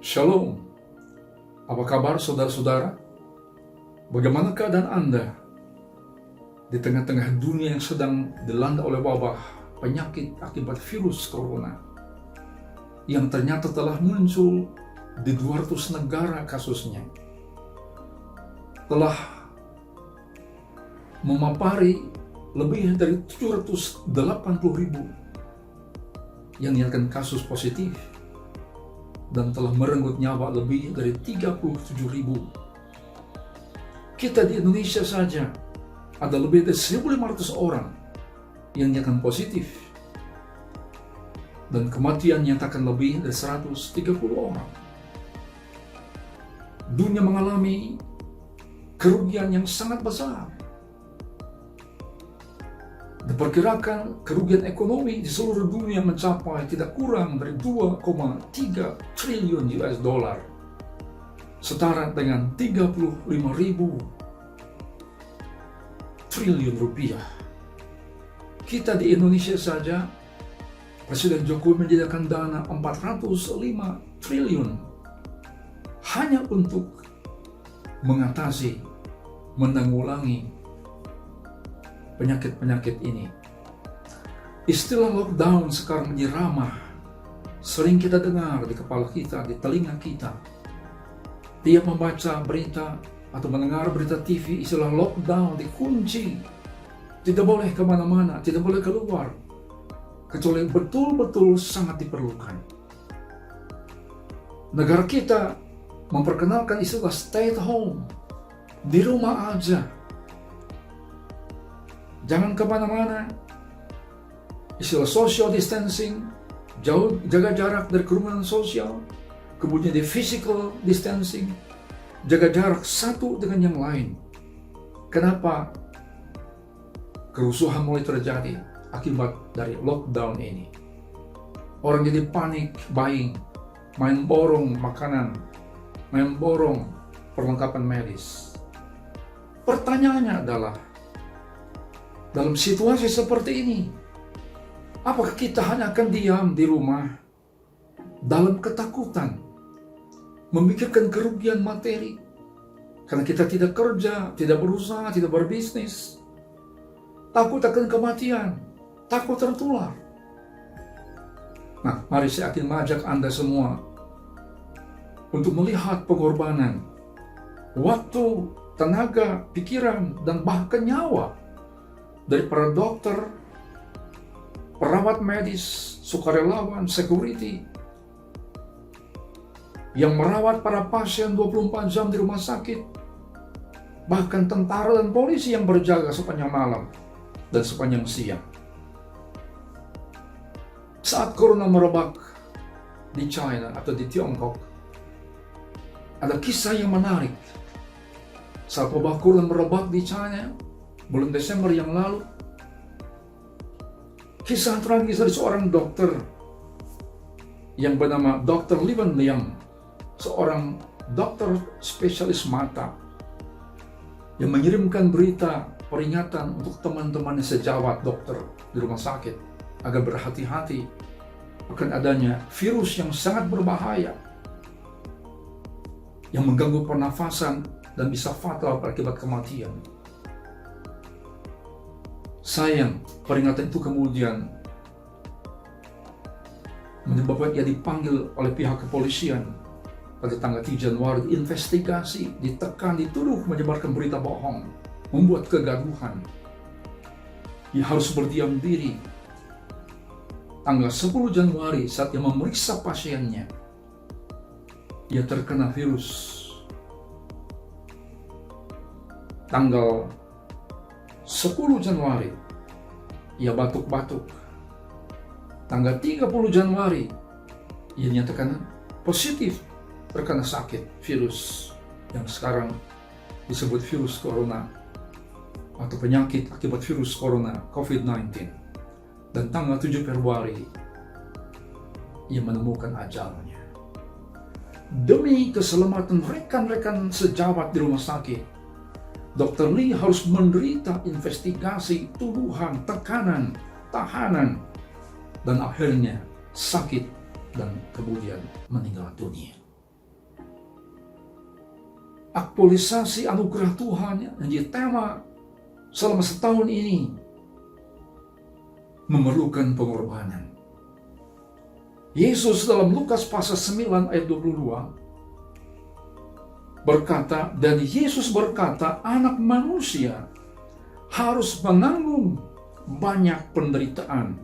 Shalom, apa kabar saudara-saudara? Bagaimana keadaan Anda di tengah-tengah dunia yang sedang dilanda oleh wabah penyakit akibat virus corona yang ternyata telah muncul di 200 negara kasusnya, telah memapari lebih dari 780.000 yang dinyatakan kasus positif dan telah merenggut nyawa lebih dari 37.000. Kita di Indonesia saja ada lebih dari 1.500 orang yang dinyatakan positif dan kematian nyatakan lebih dari 130 orang. Dunia mengalami kerugian yang sangat besar. Diperkirakan kerugian ekonomi di seluruh dunia mencapai tidak kurang dari 2,3 triliun US dollar, setara dengan 35.000 triliun rupiah. Kita di Indonesia saja, Presiden Jokowi menyediakan dana 405 triliun hanya untuk mengatasi, menanggulangi penyakit-penyakit ini. Istilah lockdown sekarang menjadi ramah. Sering kita dengar di kepala kita, di telinga kita. Tiap membaca berita atau mendengar berita TV, istilah lockdown dikunci. Tidak boleh kemana-mana, tidak boleh keluar. Kecuali betul-betul sangat diperlukan. Negara kita memperkenalkan istilah stay at home. Di rumah aja. Jangan kemana-mana. Istilah social distancing, jauh, jaga jarak dari kerumunan sosial. Kemudian di physical distancing, jaga jarak satu dengan yang lain. Kenapa kerusuhan mulai terjadi akibat dari lockdown ini? Orang jadi panik buying, main borong makanan, main borong perlengkapan medis. Pertanyaannya adalah, dalam situasi seperti ini, apakah kita hanya akan diam di rumah dalam ketakutan, memikirkan kerugian materi karena kita tidak kerja, tidak berusaha, tidak berbisnis, takut akan kematian, takut tertular? Nah, mari saya akan mengajak Anda semua untuk melihat pengorbanan waktu, tenaga, pikiran, dan bahkan nyawa dari para dokter, perawat medis, sukarelawan, security, yang merawat para pasien 24 jam di rumah sakit, bahkan tentara dan polisi yang berjaga sepanjang malam dan sepanjang siang. Saat corona merebak di China atau di Tiongkok, ada kisah yang menarik. Saat wabah corona merebak di China bulan Desember yang lalu, kisah tragis dari seorang dokter yang bernama Dr. Li Wenliang, seorang dokter spesialis mata yang mengirimkan berita peringatan untuk teman-temannya sejawat dokter di rumah sakit agar berhati-hati akan adanya virus yang sangat berbahaya yang mengganggu pernafasan dan bisa fatal berakibat kematian. Sayang, peringatan itu kemudian menyebabkan ia dipanggil oleh pihak kepolisian pada tanggal 3 Januari, investigasi, ditekan, dituduh menyebarkan berita bohong, membuat kegaduhan. Ia harus berdiam diri. Tanggal 10 Januari saat ia memeriksa pasiennya, ia terkena virus. Tanggal 10 Januari, ia batuk-batuk. Tanggal 30 Januari, ia dinyatakan positif terkena sakit virus yang sekarang disebut virus corona atau penyakit akibat virus corona COVID-19. Dan tanggal 7 Februari, ia menemukan ajalnya. Demi keselamatan rekan-rekan sejawat di rumah sakit, Dr. Li harus menderita investigasi, tuduhan, tekanan, tahanan, dan akhirnya sakit dan kemudian meninggal dunia. aktualisasi anugerah Tuhan yang jadi tema selama setahun ini memerlukan pengorbanan. Yesus dalam Lukas pasal 9 ayat 22 berkata, dan Yesus berkata, anak manusia harus menanggung banyak penderitaan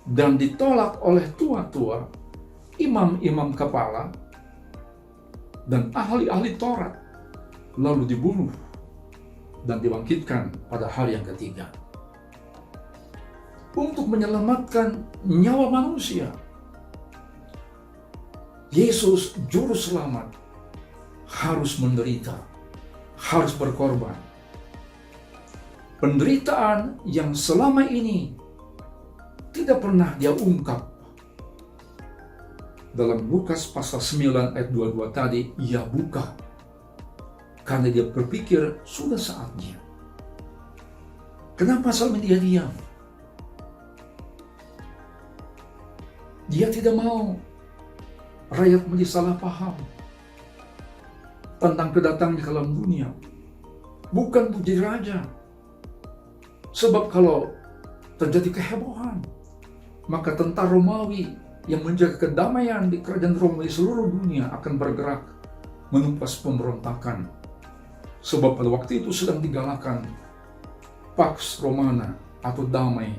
dan ditolak oleh tua-tua, imam-imam kepala, dan ahli-ahli Taurat, lalu dibunuh dan dibangkitkan pada hari yang ketiga. Untuk menyelamatkan nyawa manusia, Yesus juru selamat harus menderita, harus berkorban. Penderitaan yang selama ini tidak pernah dia ungkap. Dalam Lukas pasal 9 ayat 22 tadi, ia buka. Karena dia berpikir sudah saatnya. Kenapa selama dia diam? Dia tidak mau rakyat menjadi salah paham tentang kedatangan ke dalam dunia. Bukan menjadi raja. Sebab kalau terjadi kehebohan, maka tentara Romawi yang menjaga kedamaian di kerajaan Roma di seluruh dunia akan bergerak menumpas pemberontakan. Sebab pada waktu itu sedang digalakan Pax Romana atau damai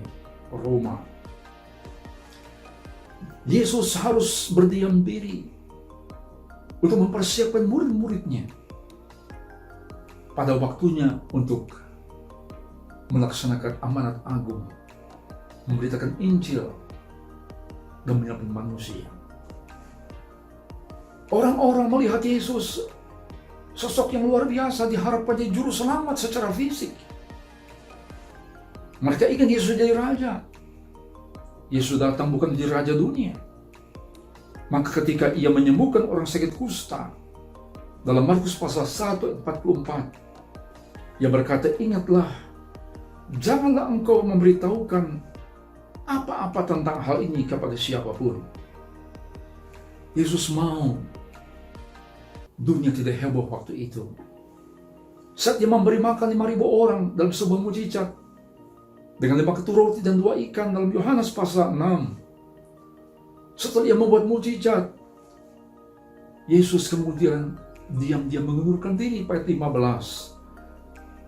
Roma. Yesus harus berdiam diri untuk mempersiapkan murid-muridnya pada waktunya untuk melaksanakan amanat agung, memberitakan Injil dan menyelamatkan manusia. Orang-orang melihat Yesus, sosok yang luar biasa, diharapkan jadi juru selamat secara fisik. Mereka ingin Yesus jadi raja. Yesus datang bukan menjadi raja dunia. Maka ketika ia menyembuhkan orang sakit kusta, dalam Markus pasal 1 ayat 44, ia berkata, ingatlah, janganlah engkau memberitahukan apa-apa tentang hal ini kepada siapapun. Yesus mau dunia tidak heboh waktu itu. Saat dia memberi makan 5.000 orang dalam sebuah mujizat dengan 5 ketupat roti dan 2 ikan dalam Yohanes pasal 6. Setelah dia membuat mujizat, Yesus kemudian diam-diam mengundurkan diri pada 15.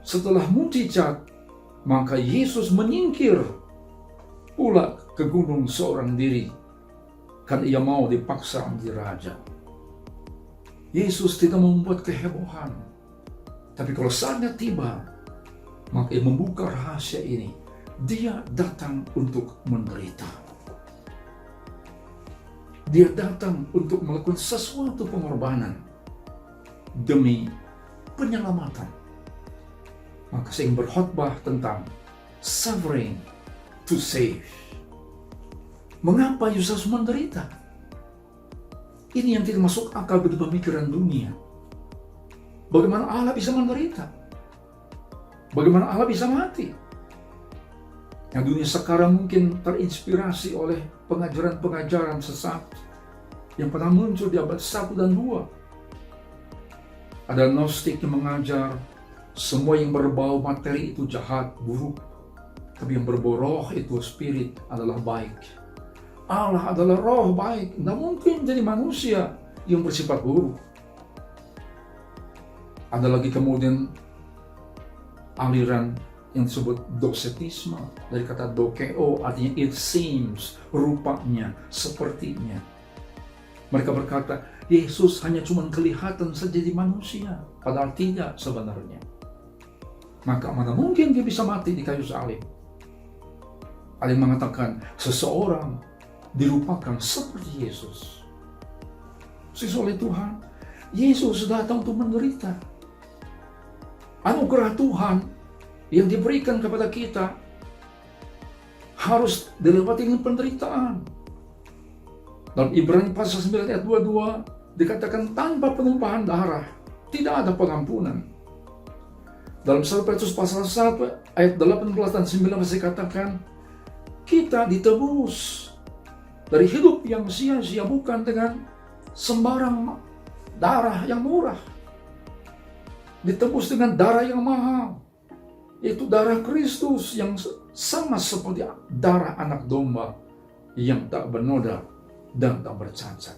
Setelah mujizat, maka Yesus menyingkir pula ke gunung seorang diri, karena ia mau dipaksa menjadi raja. Yesus tidak membuat kehebohan, tapi kalau saatnya tiba, maka ia membuka rahasia ini. Dia datang untuk menderita. Dia datang untuk melakukan sesuatu pengorbanan demi penyelamatan. Maka saya ingin berkhotbah tentang suffering to save. Mengapa Yesus menderita? Ini yang tidak masuk akal bagi pemikiran dunia. Bagaimana Allah bisa menderita? Bagaimana Allah bisa mati? Yang dunia sekarang mungkin terinspirasi oleh pengajaran-pengajaran sesat yang pernah muncul di abad 1 dan 2. Ada Gnostik yang mengajar semua yang berbau materi itu jahat, buruk. Tapi yang berbau roh itu spirit adalah baik. Allah adalah roh baik. Tidak mungkin jadi manusia yang bersifat buruk. Ada lagi kemudian aliran yang disebut docetisme, dari kata dokeo, artinya it seems, rupanya, sepertinya. Mereka berkata, Yesus hanya cuma kelihatan saja di manusia, padahal tidak sebenarnya. Maka mana mungkin dia bisa mati di kayu salib? Ada yang mengatakan seseorang dirupakan seperti Yesus. Oleh Tuhan, Yesus datang untuk menderita. Anugerah Tuhan yang diberikan kepada kita harus dilewati dengan penderitaan. Dalam Ibrani pasal 9 ayat 22 dikatakan tanpa penumpahan darah tidak ada pengampunan. Dalam 1 Petrus pasal 1 ayat 18 dan 19 masih katakan kita ditebus dari hidup yang sia-sia bukan dengan sembarang darah yang murah, ditebus dengan darah yang mahal, yaitu darah Kristus yang sama seperti darah anak domba yang tak bernoda dan tak bercacat.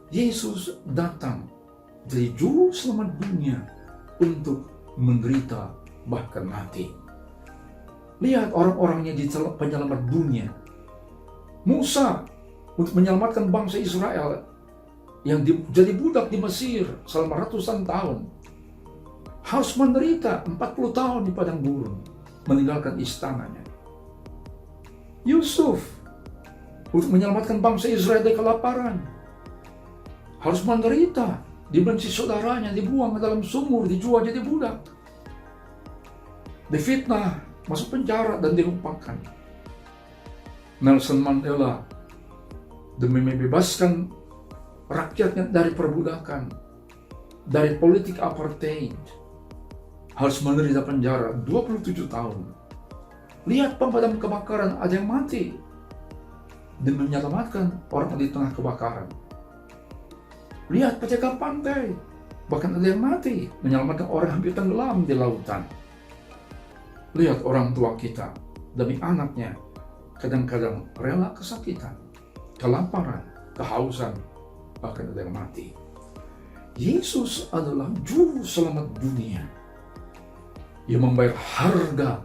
Yesus datang dari juru selamat dunia untuk menderita bahkan mati. Lihat orang-orangnya di penyelamat dunia. Musa untuk menyelamatkan bangsa Israel yang jadi budak di Mesir selama ratusan tahun, harus menderita 40 tahun di padang gurun, meninggalkan istananya. Yusuf untuk menyelamatkan bangsa Israel dari kelaparan, harus menderita, dibenci saudaranya, dibuang ke dalam sumur, dijual jadi budak, difitnah, masuk penjara dan dilupakan. Nelson Mandela demi membebaskan rakyatnya dari perbudakan, dari politik apartheid, harus menderita penjara 27 tahun. Lihat pemadam kebakaran, ada yang mati demi menyelamatkan orang di tengah kebakaran. Lihat penjaga pantai, bahkan ada yang mati menyelamatkan orang hampir tenggelam di lautan. Lihat orang tua kita demi anaknya, kadang-kadang rela kesakitan, kelaparan, kehausan, bahkan ada yang mati. Yesus adalah juru selamat dunia yang membayar harga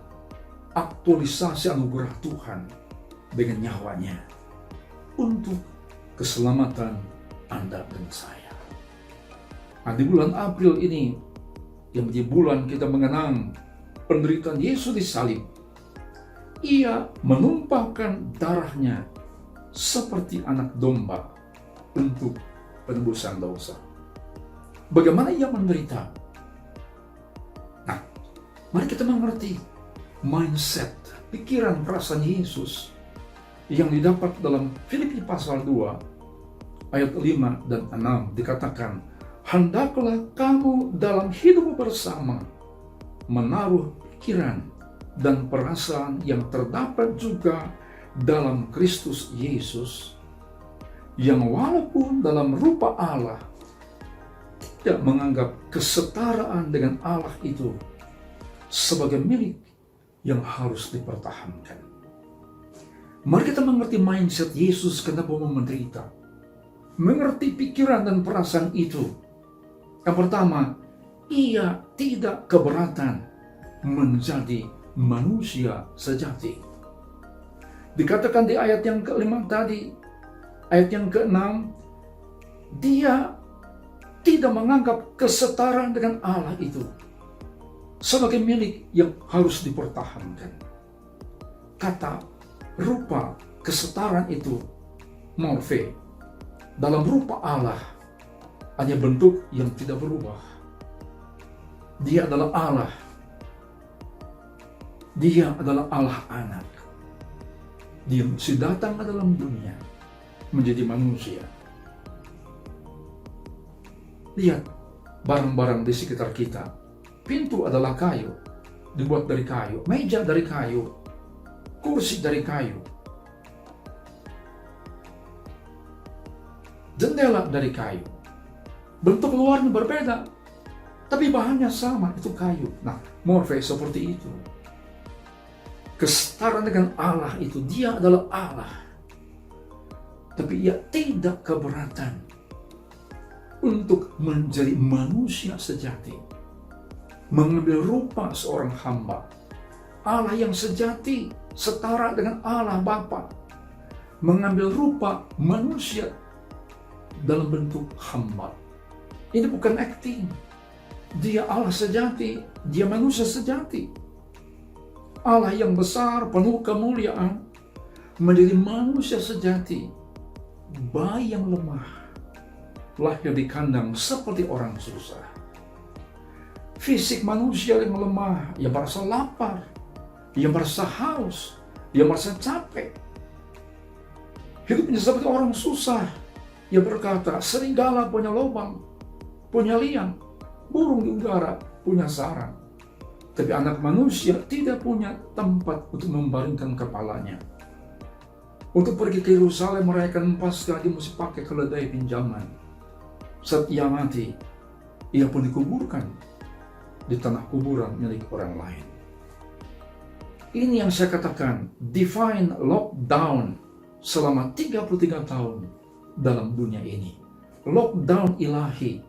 aktualisasi anugerah Tuhan dengan nyawanya untuk keselamatan Anda dan saya. Nah, di bulan April ini yang menjadi bulan kita mengenang penderitaan Yesus di salib, Ia menumpahkan darahnya seperti anak domba untuk penebusan dosa. Bagaimana Ia menderita? Nah, mari kita mengerti mindset, pikiran, perasaan Yesus yang didapat dalam Filipi pasal 2 ayat 5 dan 6 dikatakan, hendaklah kamu dalam hidup bersama menaruh pikiran dan perasaan yang terdapat juga dalam Kristus Yesus, yang walaupun dalam rupa Allah tidak menganggap kesetaraan dengan Allah itu sebagai milik yang harus dipertahankan. Mari kita mengerti mindset Yesus kenapa menderita. Mengerti pikiran dan perasaan itu. Yang pertama, Ia tidak keberatan menjadi manusia sejati. Dikatakan di ayat yang ke-5 tadi, ayat yang ke-6, Dia tidak menganggap kesetaraan dengan Allah itu sebagai milik yang harus dipertahankan. Kata rupa kesetaraan itu morfe, dalam rupa Allah, hanya bentuk yang tidak berubah. Dia adalah Allah. Dia adalah Allah anak. Dia mesti datang ke dalam dunia menjadi manusia. Lihat barang-barang di sekitar kita. Pintu adalah kayu, dibuat dari kayu. Meja dari kayu, kursi dari kayu, jendela dari kayu. Bentuk luarnya berbeda, tapi bahannya sama, itu kayu. Nah, morfe seperti itu. Kesetaraan dengan Allah itu, Dia adalah Allah. Tapi Ia tidak keberatan untuk menjadi manusia sejati, mengambil rupa seorang hamba. Allah yang sejati, setara dengan Allah Bapa, mengambil rupa manusia dalam bentuk hamba. Ini bukan acting. Dia Allah sejati, Dia manusia sejati. Allah yang besar, penuh kemuliaan, menjadi manusia sejati. Bayi yang lemah, lahir di kandang seperti orang susah. Fisik manusia yang lemah, yang merasa lapar, yang merasa haus, yang merasa capek. Hidupnya seperti orang susah. Ia berkata, serigala punya lubang, punya liang, burung di udara punya sarang. Tapi anak manusia tidak punya tempat untuk membaringkan kepalanya. Untuk pergi ke Yerusalem merayakan Paskah, dia mesti pakai keledai pinjaman. Saat ia mati, ia pun dikuburkan di tanah kuburan milik orang lain. Ini yang saya katakan, divine lockdown selama 33 tahun dalam dunia ini. Lockdown ilahi.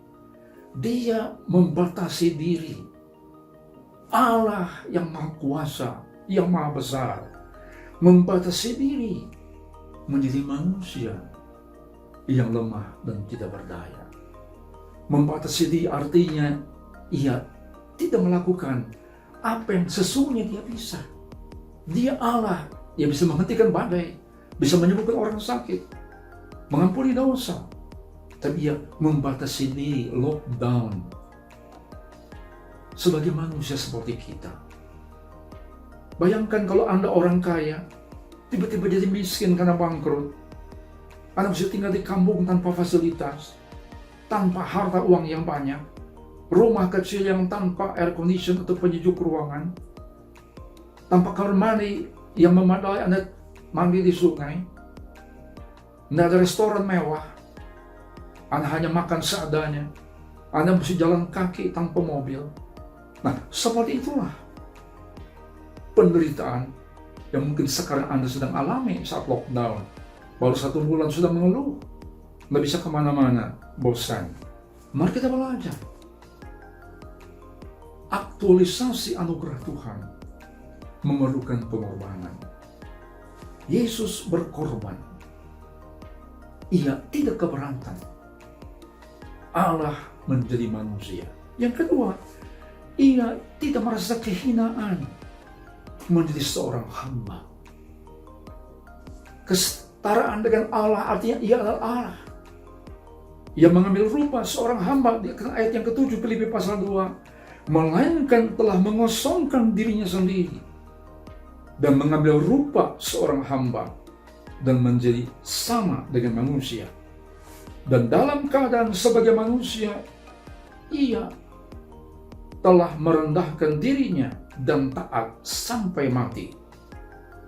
Dia membatasi diri. Allah yang maha kuasa, yang maha besar, membatasi diri menjadi manusia yang lemah dan tidak berdaya. Membatasi diri artinya ia tidak melakukan apa yang sesungguhnya dia bisa. Dia Allah yang bisa menghentikan badai, bisa menyembuhkan orang sakit, mengampuni dosa. Tapi ia membatasi diri, lockdown. Sebagai manusia seperti kita. Bayangkan kalau Anda orang kaya, tiba-tiba jadi miskin karena bangkrut. Anda bisa tinggal di kampung tanpa fasilitas, tanpa harta uang yang banyak, rumah kecil yang tanpa air condition atau penyejuk ruangan, tanpa kamar mandi yang memadai, Anda mandi di sungai, tidak ada restoran mewah, Anda hanya makan seadanya, Anda mesti jalan kaki tanpa mobil. Nah, seperti itulah penderitaan yang mungkin sekarang Anda sedang alami saat lockdown. Baru 1 bulan sudah mengeluh, nggak bisa kemana-mana, bosan. Mari kita belajar. Aktualisasi anugerah Tuhan memerlukan pengorbanan. Yesus berkorban. Ia tidak keberatan Allah menjadi manusia. Yang kedua, ia tidak merasa kehinaan menjadi seorang hamba. Kesetaraan dengan Allah artinya ia adalah Allah. Ia mengambil rupa seorang hamba di ayat yang ke-7 Filipi pasal 2, melainkan telah mengosongkan dirinya sendiri dan mengambil rupa seorang hamba dan menjadi sama dengan manusia. Dan dalam keadaan sebagai manusia, ia telah merendahkan dirinya dan taat sampai mati,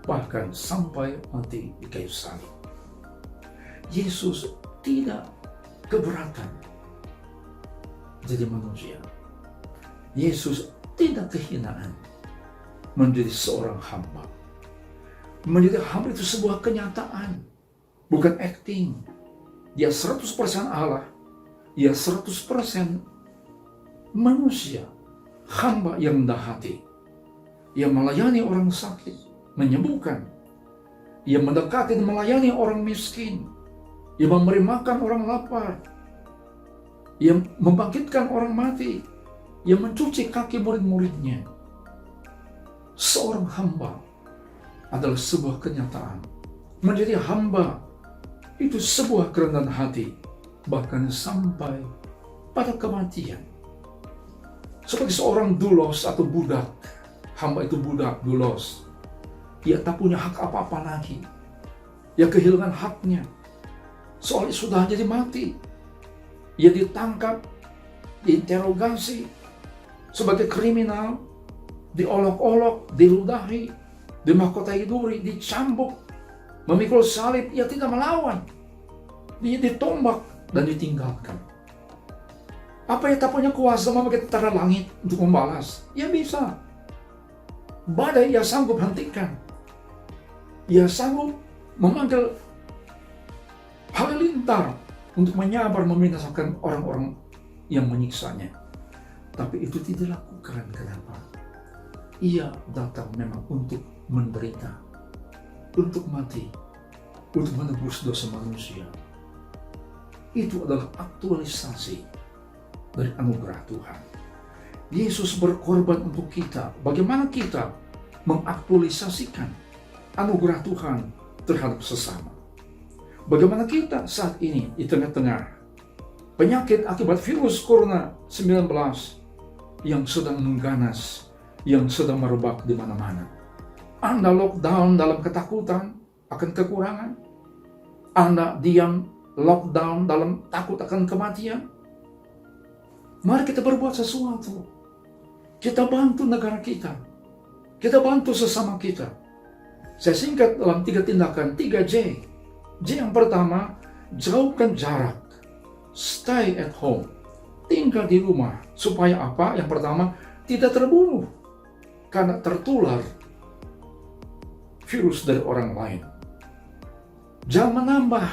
bahkan sampai mati di kayu salib. Yesus tidak keberatan jadi manusia. Yesus tidak kehinaan menjadi seorang hamba. Menjadi hamba itu sebuah kenyataan, bukan acting. Dia 100% Allah, dia 100% manusia, hamba yang rendah hati. Ia melayani orang sakit, menyembuhkan. Ia mendekati dan melayani orang miskin. Ia memberi makan orang lapar. Ia membangkitkan orang mati. Ia mencuci kaki murid-muridnya. Seorang hamba adalah sebuah kenyataan. Menjadi hamba itu sebuah kerendahan hati, bahkan sampai pada kematian. Seperti seorang doulos atau budak, hamba itu budak, doulos. Ia tak punya hak apa-apa lagi. Ia kehilangan haknya. Soalnya sudah jadi mati. Ia ditangkap, diinterogasi sebagai kriminal, diolok-olok, diludahi, dimahkotai duri, dicambuk, memikul salib. Ia tidak melawan. Dia ditombak dan ditinggalkan. Apa ia tak punya kuasa memakai tentara langit untuk membalas? Ia bisa. Badai ia sanggup hentikan. Ia sanggup memanggil halilintar untuk menyabar membinasakan orang-orang yang menyiksanya. Tapi itu tidak dilakukan. Kenapa? Ia datang memang untuk menderita, untuk mati, untuk menebus dosa manusia. Itu adalah aktualisasi dari anugerah Tuhan. Yesus berkorban untuk kita. Bagaimana kita mengaktualisasikan anugerah Tuhan terhadap sesama? Bagaimana kita saat ini di tengah-tengah penyakit akibat virus Corona 19 yang sedang mengganas, yang sedang merebak di mana-mana? Anda lockdown dalam ketakutan akan kekurangan? Anda diam lockdown dalam takut akan kematian? Mari kita berbuat sesuatu. Kita bantu negara kita. Kita bantu sesama kita. Saya singkat dalam 3 tindakan, 3J. J yang pertama, jauhkan jarak. Stay at home. tinggal di rumah. Supaya apa? Yang pertama, tidak terbunuh karena tertular virus dari orang lain. Jangan menambah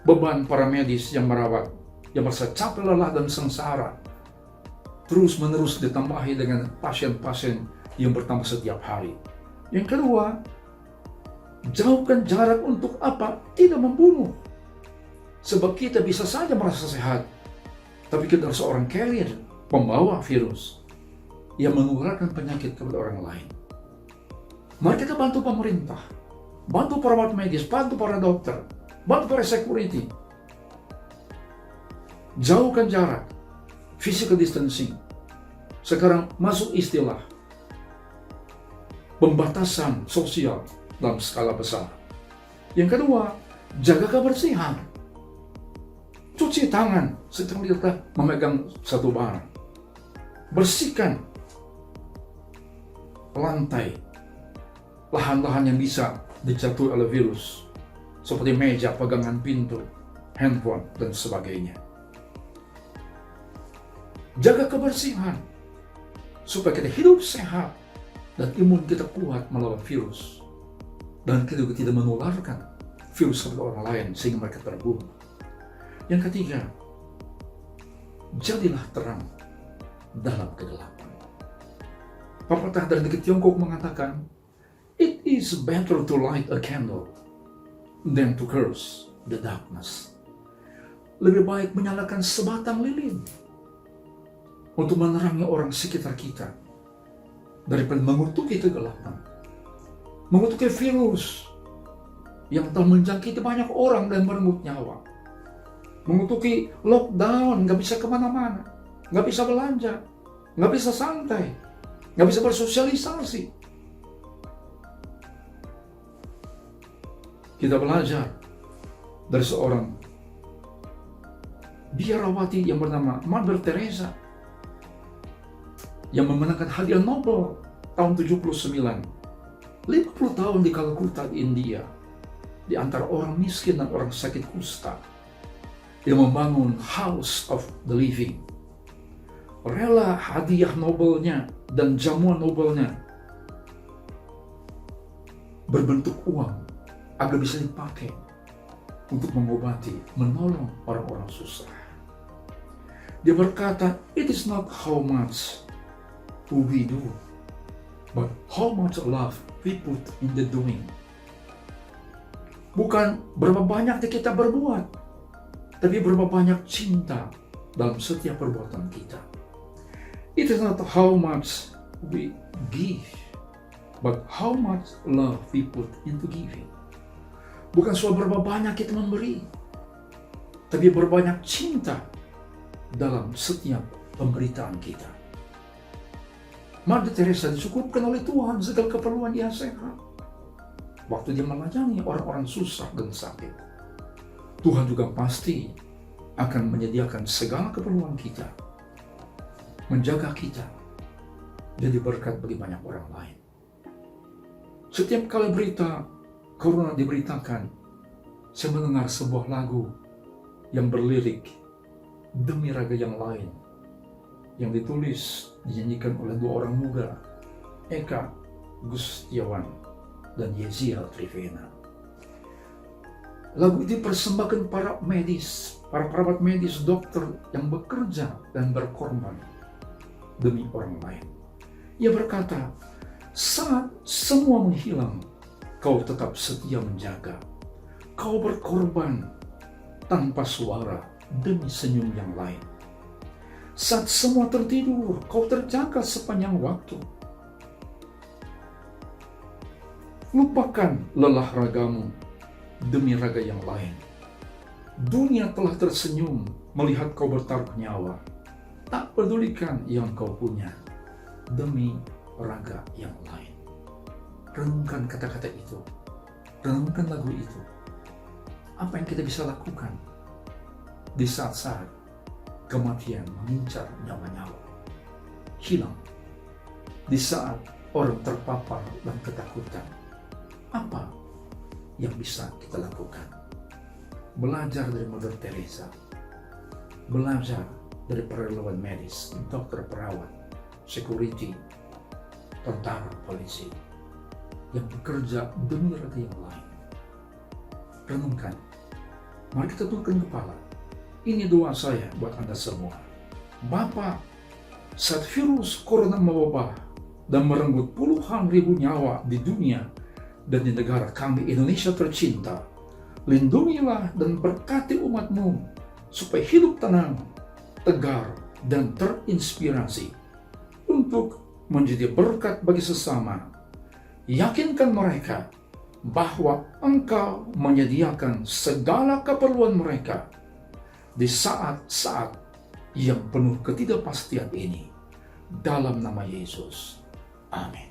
beban para medis yang merawat, yang merasa capek, lelah, dan sengsara. Terus-menerus ditambahi dengan pasien-pasien yang bertambah setiap hari. Yang kedua, jauhkan jarak untuk apa? Tidak membunuh. Sebab kita bisa saja merasa sehat, tapi kita adalah seorang carrier, pembawa virus, yang menularkan penyakit kepada orang lain. Mari kita bantu pemerintah, bantu perawat medis, bantu para dokter, bantu para security. Jauhkan jarak, physical distancing. Sekarang masuk istilah pembatasan sosial dalam skala besar. Yang kedua, jaga kebersihan. Cuci tangan setelah kita memegang satu barang. Bersihkan lantai, lahan-lahan yang bisa dijatuhi oleh virus, seperti meja, pegangan pintu, handphone, dan sebagainya. Jaga kebersihan, supaya kita hidup sehat dan imun kita kuat melawan virus. Dan kita juga tidak menularkan virus kepada orang lain sehingga mereka terbunuh. Yang ketiga, jadilah terang dalam kegelapan. Pepatah dari negeri Tiongkok mengatakan, "It is better to light a candle than to curse the darkness." Lebih baik menyalakan sebatang lilin untuk menerangi orang sekitar kita daripada mengutuki kegelapan, mengutuki virus yang telah menjangkiti banyak orang dan merenggut nyawa, mengutuki lockdown, nggak bisa kemana-mana, nggak bisa belanja, nggak bisa santai, nggak bisa bersosialisasi. Kita belajar dari seorang biarawati yang bernama Mother Teresa, yang memenangkan hadiah Nobel tahun 79, 50 tahun di Kalkuta, India, di antara orang miskin dan orang sakit kusta. Dia membangun House of the Living. Rela hadiah Nobelnya dan jamuan Nobelnya berbentuk uang agar bisa dipakai untuk mengobati, menolong orang-orang susah. Dia berkata, "It is not how much we do, but how much love we put in the doing." Bukan berapa banyak kita berbuat, tapi berapa banyak cinta dalam setiap perbuatan kita. It is not how much we give, but how much love we put into giving. Bukan soal berapa banyak kita memberi, tapi berapa banyak cinta dalam setiap pemberitaan kita. Mother Teresa dicukupkan oleh Tuhan segala keperluan dia sehat. Waktu dia melayani orang-orang susah dan sakit, Tuhan juga pasti akan menyediakan segala keperluan kita, menjaga kita, jadi berkat bagi banyak orang lain. Setiap kali berita Corona diberitakan, saya mendengar sebuah lagu yang berlirik "Demi Raga yang Lain", yang ditulis, dinyanyikan oleh dua orang muda, Eka Gustiawan dan Yeziel Trivena. Lagu itu dipersembahkan para medis, para perawat medis, dokter yang bekerja dan berkorban demi orang lain. Ia berkata, "Saat semua menghilang, kau tetap setia menjaga. Kau berkorban tanpa suara demi senyum yang lain. Saat semua tertidur, kau terjaga sepanjang waktu. Lupakan lelah ragamu demi raga yang lain. Dunia telah tersenyum melihat kau bertaruh nyawa. Tak pedulikan yang kau punya demi raga yang lain." Renungkan kata-kata itu, renungkan lagu itu. Apa yang kita bisa lakukan di saat-saat kematian mengincar nyawa-nyawa, hilang, di saat orang terpapar dan ketakutan? Apa yang bisa kita lakukan? Belajar dari Mother Teresa, belajar dari para relawan medis, dokter, perawat, security, tentara, polisi yang bekerja demi raga yang lain. Renungkan, mari kita tundukkan kepala. Ini doa saya buat Anda semua. Bapa, saat virus corona mewabah dan merenggut puluhan ribu nyawa di dunia dan di negara kami Indonesia tercinta, lindungilah dan berkati umat-Mu supaya hidup tenang, tegar, dan terinspirasi untuk menjadi berkat bagi sesama. Yakinkan mereka bahwa Engkau menyediakan segala keperluan mereka di saat-saat yang penuh ketidakpastian ini. Dalam nama Yesus. Amin.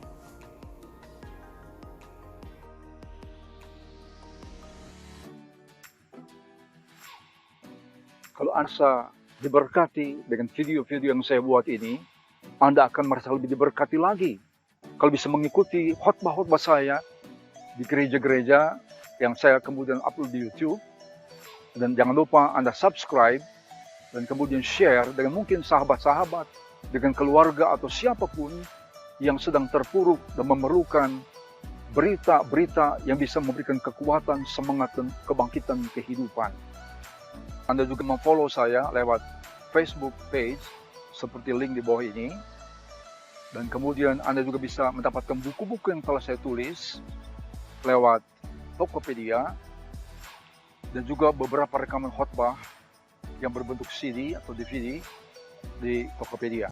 Kalau Anda diberkati dengan video-video yang saya buat ini, Anda akan merasa lebih diberkati lagi. Kalau bisa mengikuti khotbah-khotbah saya di gereja-gereja yang saya kemudian upload di YouTube. Dan jangan lupa Anda subscribe dan kemudian share dengan mungkin sahabat-sahabat, dengan keluarga atau siapapun yang sedang terpuruk dan memerlukan berita-berita yang bisa memberikan kekuatan, semangat, dan kebangkitan kehidupan. Anda juga memfollow saya lewat Facebook page seperti link di bawah ini. Dan kemudian Anda juga bisa mendapatkan buku-buku yang telah saya tulis lewat Tokopedia dan juga beberapa rekaman khotbah yang berbentuk CD atau DVD di Tokopedia.